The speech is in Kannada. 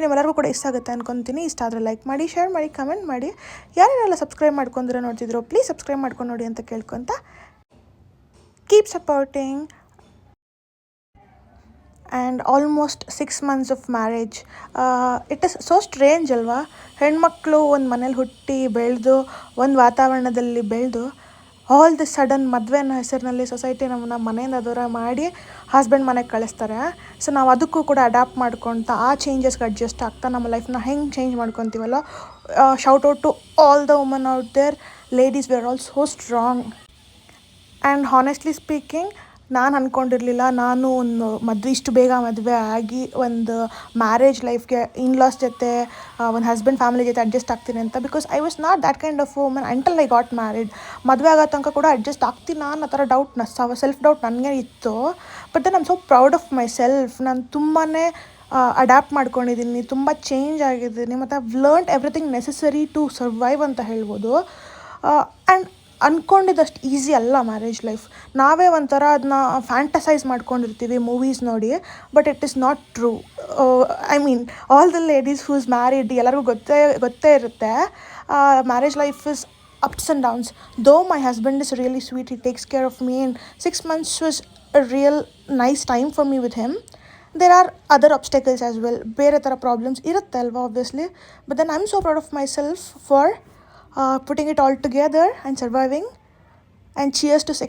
ನಿಮ್ಮೆಲ್ಲರಿಗೂ ಕೂಡ ಇಷ್ಟ ಆಗುತ್ತೆ ಅನ್ಕೊತೀನಿ. ಇಷ್ಟ ಆದರೆ ಲೈಕ್ ಮಾಡಿ, ಶೇರ್ ಮಾಡಿ, ಕಮೆಂಟ್ ಮಾಡಿ. ಯಾರ್ಯಾರೆಲ್ಲ ಸಬ್ಸ್ಕ್ರೈಬ್ ಮಾಡ್ಕೊಂಡ್ರೆ ನೋಡ್ತಿದ್ರು ಪ್ಲೀಸ್ ಸಬ್ಸ್ಕ್ರೈಬ್ ಮಾಡ್ಕೊಂಡು ನೋಡಿ ಅಂತ ಕೇಳ್ಕೊತ, keep supporting. And almost 6 months of marriage. It is so strange ಅಲ್ವಾ? ಹೆಣ್ಮಕ್ಳು ಒಂದು ಮನೇಲಿ ಹುಟ್ಟಿ ಬೆಳೆದು ಒಂದು ವಾತಾವರಣದಲ್ಲಿ ಬೆಳೆದು ಆಲ್ ದಿ ಸಡನ್ ಮದುವೆ ಅನ್ನೋ ಹೆಸರಿನಲ್ಲಿ ಸೊಸೈಟಿ ನಮ್ಮನ್ನ ಮನೆಯಿಂದ ದೂರ ಮಾಡಿ ಹಸ್ಬೆಂಡ್ ಮನೆಗೆ ಕಳಿಸ್ತಾರೆ. ಸೊ ನಾವು ಅದಕ್ಕೂ ಕೂಡ ಅಡ್ಯಾಪ್ಟ್ ಮಾಡ್ಕೊತ ಆ ಚೇಂಜಸ್ಗೆ ಅಡ್ಜಸ್ಟ್ ಆಗ್ತಾ ನಮ್ಮ ಲೈಫ್ನ ಹೆಂಗೆ ಚೇಂಜ್ ಮಾಡ್ಕೊತೀವಲ್ಲ. Shout out to all the women out there. Ladies we are all so strong. And honestly speaking, ನಾನು ಅಂದ್ಕೊಂಡಿರಲಿಲ್ಲ ನಾನು ಒಂದು ಇಷ್ಟು ಬೇಗ ಮದುವೆ ಆಗಿ ಒಂದು ಮ್ಯಾರೇಜ್ ಲೈಫ್ಗೆ ಇನ್ಲಾಸ್ ಜೊತೆ ಒಂದು ಹಸ್ಬೆಂಡ್ ಫ್ಯಾಮಿಲಿ ಜೊತೆ ಅಡ್ಜಸ್ಟ್ ಆಗ್ತೀನಿ ಅಂತ. Because I was not that kind of woman until I got married. ಮದುವೆ ಆಗೋ ತನಕ ಕೂಡ ಅಡ್ಜಸ್ಟ್ ಆಗ್ತೀನಾ ಅನ್ನೋ ಥರ ಸೆಲ್ಫ್ ಡೌಟ್ ನನಗೆ ಇತ್ತು. But then I'm so proud of myself. ನಾನು ತುಂಬಾ ಅಡ್ಯಾಪ್ಟ್ ಮಾಡ್ಕೊಂಡಿದ್ದೀನಿ, ತುಂಬ ಚೇಂಜ್ ಆಗಿದ್ದೀನಿ, ಮತ್ತು I've learned everything necessary to survive ಅಂತ ಹೇಳ್ಬೋದು. ಆ್ಯಂಡ್ ಅಂದ್ಕೊಂಡಿದ್ದಷ್ಟು ಈಸಿ ಅಲ್ಲ ಮ್ಯಾರೇಜ್ ಲೈಫ್. ನಾವೇ ಒಂಥರ ಅದನ್ನ ಫ್ಯಾಂಟಸೈಸ್ ಮಾಡ್ಕೊಂಡಿರ್ತೀವಿ ಮೂವೀಸ್ ನೋಡಿ, but it is not true. I mean all the ladies who is married ಎಲ್ಲರಿಗೂ ಗೊತ್ತೇ ಇರುತ್ತೆ. Marriage life is ups and downs. Though my husband is really sweet, he takes care of me, and 6 months was a real nice time for me with him. There are other obstacles as well. ಬೇರೆ ಥರ ಪ್ರಾಬ್ಲಮ್ಸ್ ಇರುತ್ತೆ ಅಲ್ವಾ, obviously. But then I'm so proud of myself for putting it all together and surviving. And cheers to 6